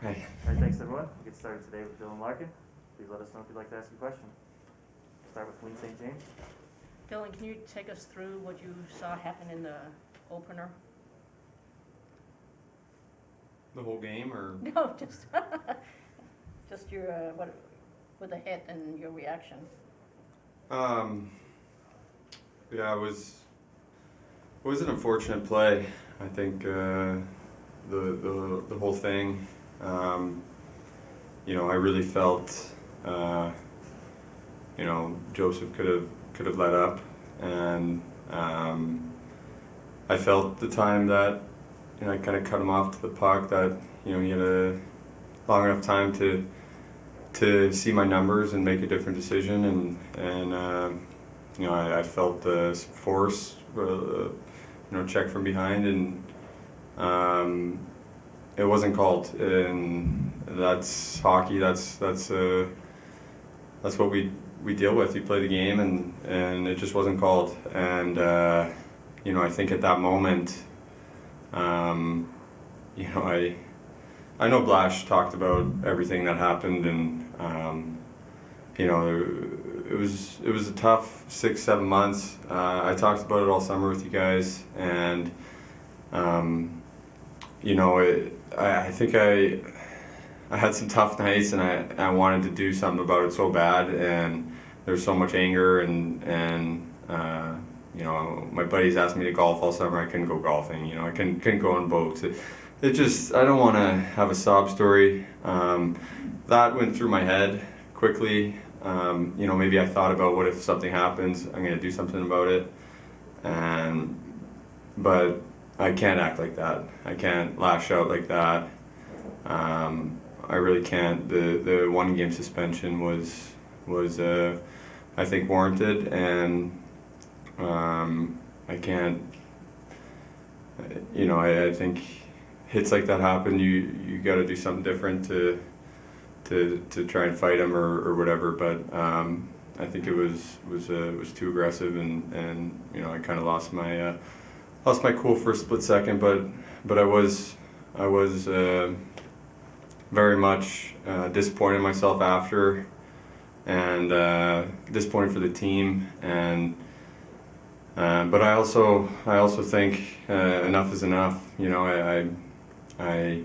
Hey. All right, thanks everyone. We'll get started today with Dylan Larkin. Please let us know if you'd like to ask a question. Start with Queen St. James. Dylan, can you take us through what you saw happen in the opener? The whole game, or? No, just your what with the hit and your reaction. Yeah, it was an unfortunate play. I think the whole thing. I really felt Joseph could have let up, and I felt the time that I kind of cut him off to the puck, that he had a long enough time to see my numbers and make a different decision, and I felt the force, check from behind, and it wasn't called, and that's hockey. That's what we deal with. You play the game, and it just wasn't called, and I think at that moment, I know Blash talked about everything that happened, and it was a tough 6-7 months. I talked about it all summer with you guys, and I think I had some tough nights, and I wanted to do something about it so bad, and there's so much anger, and my buddies asked me to golf all summer. I couldn't go golfing. I couldn't go on boats. It just, I don't want to have a sob story. That went through my head quickly. Maybe I thought about, what if something happens? I'm going to do something about it. But I can't act like that. I can't lash out like that. I really can't. The 1-game suspension was I think warranted, and I can't. I think hits like that happen. You got to do something different to try and fight him or whatever. But I think it was too aggressive, and I kind of lost my cool for a split second. But I was very much disappointed in myself after, and disappointed for the team, and but I also think enough is enough. I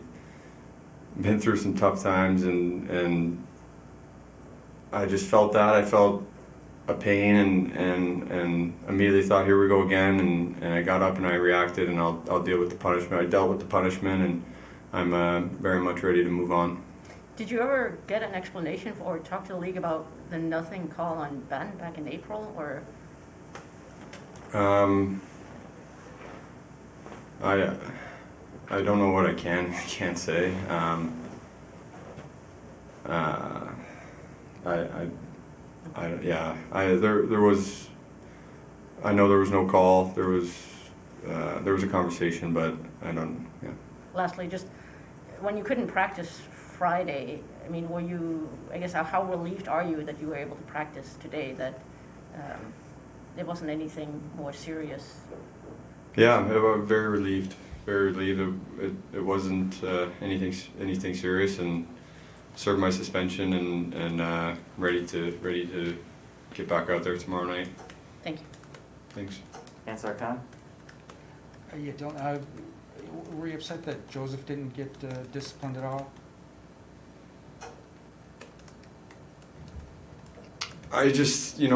been through some tough times, and I just felt that. I felt a pain, and immediately thought, here we go again, and I got up and I reacted, and I'll deal with the punishment. I dealt with the punishment, and I'm very much ready to move on. Did you ever get an explanation or talk to the league about the nothing call on Ben back in April, or? I don't know what I can't say. There was. I know there was no call. There was a conversation, but I don't. Yeah. Lastly, just when you couldn't practice Friday, I mean, were you? I guess how relieved are you that you were able to practice today? That there wasn't anything more serious. Yeah, I'm very relieved. Very relieved. It wasn't anything serious, and served my suspension, and ready to get back out there tomorrow night. Thank you. Thanks. Ansar Khan. Yeah, were you upset that Joseph didn't get disciplined at all? I just, I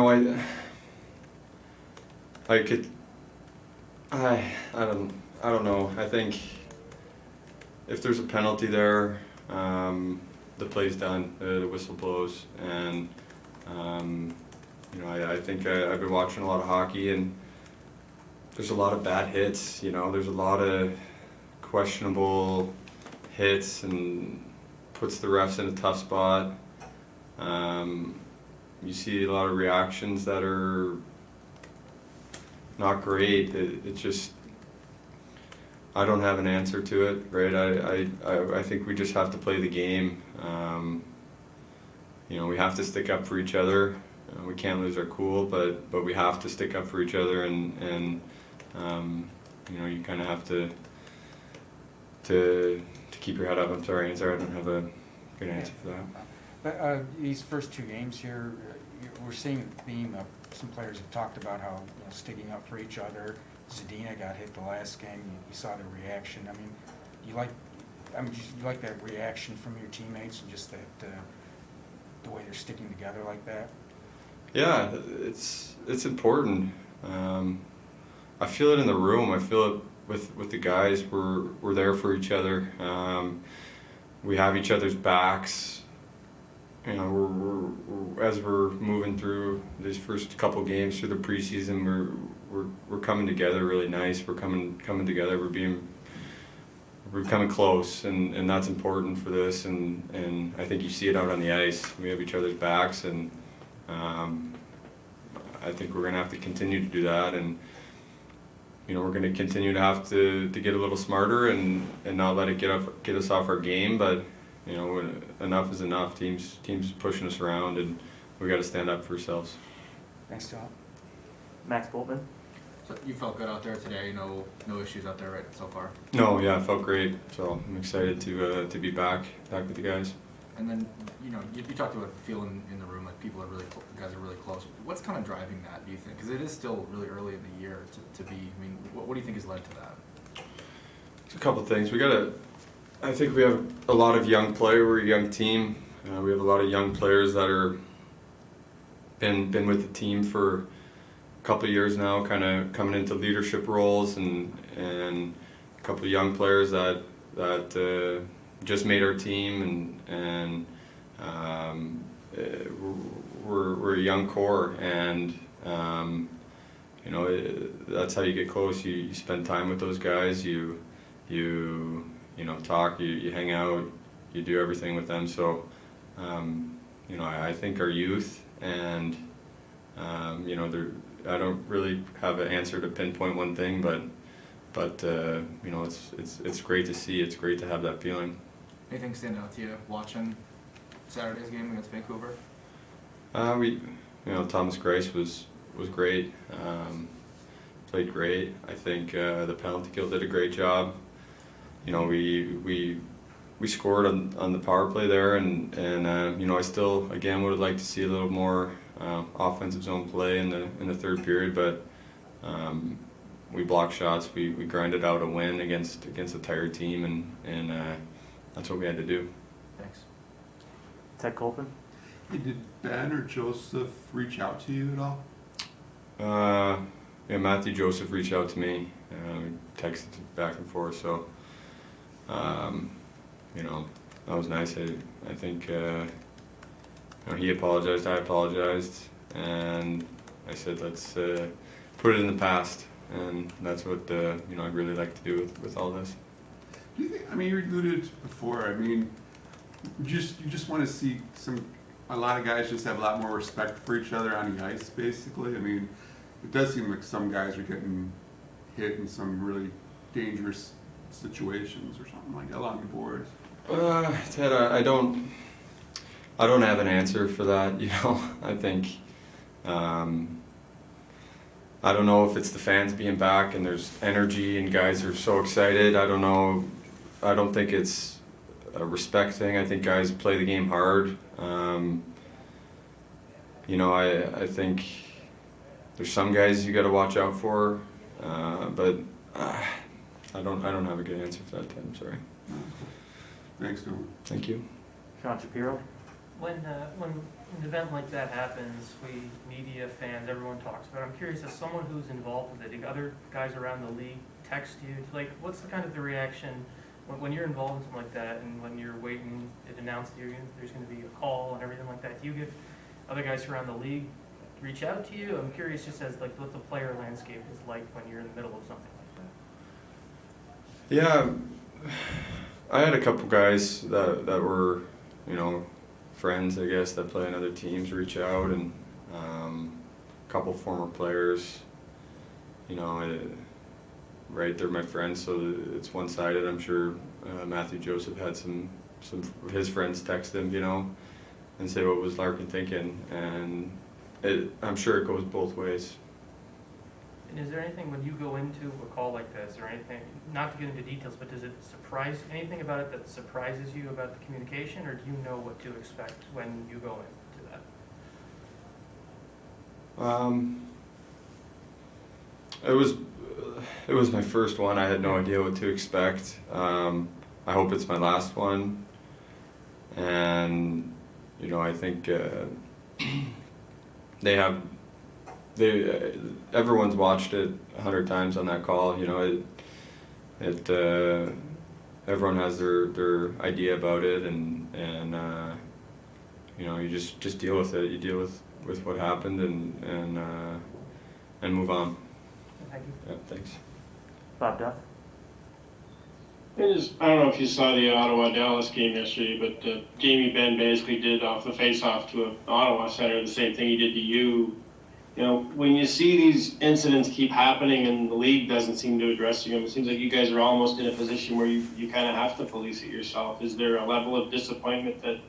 don't know. I think if there's a penalty there, the play's done. The whistle blows, and I think I've been watching a lot of hockey, and there's a lot of bad hits. There's a lot of questionable hits, and puts the refs in a tough spot. You see a lot of reactions that are not great. It just, I don't have an answer to it, right? I think we just have to play the game. We have to stick up for each other. We can't lose our cool, but we have to stick up for each other, and you kind of have to to keep your head up. I'm sorry, I don't have a good answer for that. But these first 2 games here, we're seeing a theme of some players have talked about how, sticking up for each other. Zadina got hit the last game. You saw the reaction. I mean, you like that reaction from your teammates and just that the way they're sticking together like that. Yeah, it's important. I feel it in the room. I feel it with the guys. We're there for each other. We have each other's backs. We're as we're moving through these first couple games through the preseason, we're coming together really nice. We're coming together. We're becoming close, and that's important for this. And I think you see it out on the ice. We have each other's backs, and I think we're gonna have to continue to do that. And we're gonna continue to have to get a little smarter and not let it get us off our game, but. Enough is enough. Teams pushing us around, and we got to stand up for ourselves. Thanks, Tom. Max Boltman. So you felt good out there today? No issues out there right so far? No, yeah, it felt great. So I'm excited to be back with the guys. And then you talked about feeling in the room like people are guys are really close. What's kind of driving that? Do you think? Because it is still really early in the year to be. I mean, what do you think has led to that? It's a couple of things. I think we have a lot of young players. We're a young team. We have a lot of young players that are been with the team for a couple of years now, kind of coming into leadership roles, and a couple of young players that just made our team, and we're a young core, and that's how you get close. You spend time with those guys. You talk, you hang out, you do everything with them. So, I think our youth and, I don't really have an answer to pinpoint one thing, but it's great to see. It's great to have that feeling. Anything stand out to you watching Saturday's game against Vancouver? Thomas Grice was great. Played great. I think the penalty kill did a great job. We scored on the power play there, and I still again would like to see a little more offensive zone play in the third period, but we blocked shots. We grinded out a win against a tired team, and that's what we had to do. Thanks. Ted Colton. Hey, did Ben or Joseph reach out to you at all? Matthew Joseph reached out to me. We texted back and forth, so. That was nice. I think he apologized, I apologized, and I said let's put it in the past, and that's what I'd really like to do with all this. Do you think? I mean, you alluded before. I mean, you just want to see a lot of guys just have a lot more respect for each other on the ice, basically. I mean, it does seem like some guys are getting hit in some really dangerous situations or something like that along the boards. Ted, I don't have an answer for that. I think I don't know if it's the fans being back and there's energy and guys are so excited. I don't know. I don't think it's a respect thing. I think guys play the game hard. I think there's some guys you got to watch out for, but I don't have a good answer for that, Ted. I'm sorry. Thanks, Norman. Thank you. Sean Shapiro. When an event like that happens, we, media, fans, everyone talks about it. I'm curious, as someone who's involved with it, do other guys around the league text you? Like, what's the kind of the reaction when you're involved in something like that, and when you're waiting, it announced to you there's going to be a call and everything like that? Do you get other guys around the league reach out to you? I'm curious, just as like what the player landscape is like when you're in the middle of something like that. Yeah, I had a couple guys that were, friends, I guess, that play on other teams reach out, and a couple former players, right, they're my friends, so it's one-sided. I'm sure Matthew Joseph had some of his friends text him, and say, what was Larkin thinking, and I'm sure it goes both ways. And is there anything when you go into a call like this, or anything, not to get into details, but does it surprise, anything about it that surprises you about the communication, or do you know what to expect when you go into that? It was my first one. I had no idea what to expect. I hope it's my last one, and you know, I think everyone's watched it 100 times on that call. You know, everyone has their idea about it, and you know, you just deal with it. You deal with what happened and move on. Thank you. Yeah, thanks. Bob Duff? I don't know if you saw the Ottawa-Dallas game yesterday, but Jamie Benn basically did off the face-off to an Ottawa center the same thing he did to you. You know, when you see these incidents keep happening and the league doesn't seem to address them, it seems like you guys are almost in a position where you kind of have to police it yourself. Is there a level of disappointment that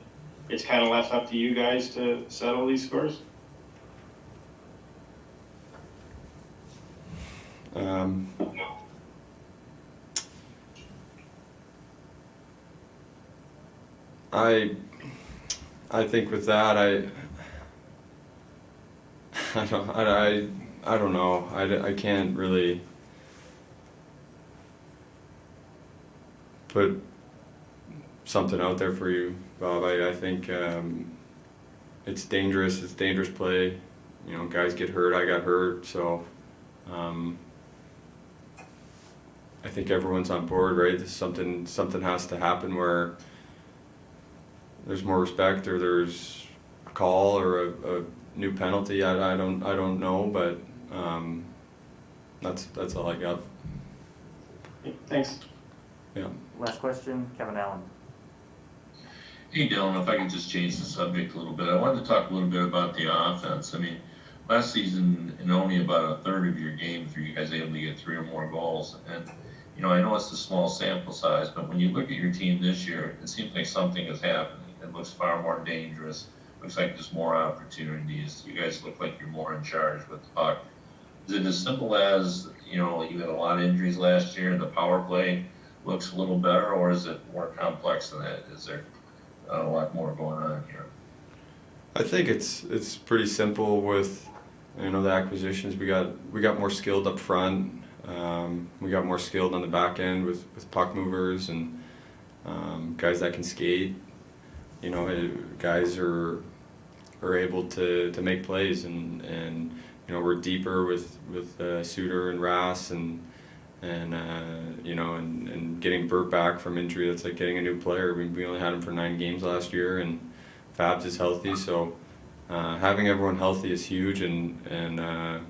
it's kind of left up to you guys to settle these scores? I think with that I don't know. I can't really put something out there for you, Bob. I think it's dangerous. It's dangerous play. You know, guys get hurt. I got hurt, so I think everyone's on board, right? Something has to happen where there's more respect, or there's a call, or a new penalty. I don't know, but that's all I got. Thanks. Yeah. Last question, Kevin Allen. Hey Dylan, if I could just change the subject a little bit. I wanted to talk a little bit about the offense. I mean, last season, in only about a third of your games were you guys able to get 3 or more goals. And, you know, I know it's a small sample size, but when you look at your team this year, it seems like something is happening. It looks far more dangerous. Looks like there's more opportunities. You guys look like you're more in charge with the puck. Is it as simple as, you know, you had a lot of injuries last year and the power play looks a little better, or is it more complex than that? Is there a lot more going on here? I think it's pretty simple with, you know, the acquisitions. We got more skilled up front. We got more skilled on the back end with puck movers and guys that can skate. You know, guys are able to make plays, and you know, we're deeper with Suter and Rass and you know, and getting Burt back from injury. That's like getting a new player. We only had him for 9 games last year, and Fabs is healthy, so having everyone healthy is huge, and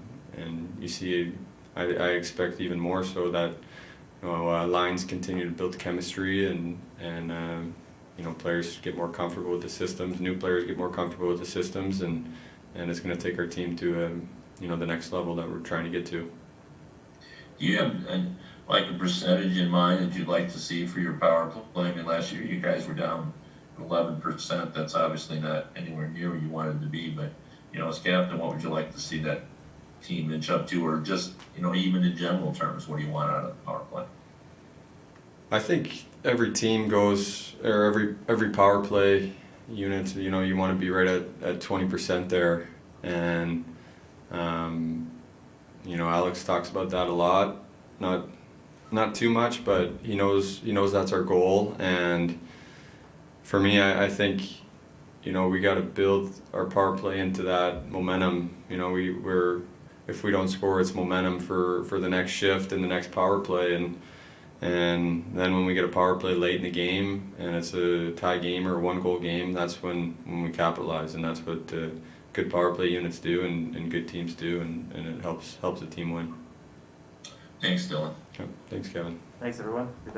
you see, I expect even more so that, you know, lines continue to build chemistry, and you know, players get more comfortable with the systems, new players get more comfortable with the systems, and it's going to take our team to you know, the next level that we're trying to get to. Do you have like a percentage in mind that you'd like to see for your power play? I mean, last year you guys were down 11%. That's obviously not anywhere near where you wanted to be, but, you know, as captain, what would you like to see that team inch up to, or just, you know, even in general terms, what do you want out of the power play? I think every team goes, or every power play unit, you know, you want to be right at 20% there, and you know, Alex talks about that a lot, not too much, but he knows that's our goal. And for me, I think, you know, we got to build our power play into that momentum. You know, if we don't score, it's momentum for the next shift and the next power play, and then when we get a power play late in the game and it's a tie game or a 1-goal game, that's when we capitalize, and that's what good power play units do, and good teams do, and it helps the team win. Thanks, Dylan. Okay. Thanks, Kevin. Thanks, everyone.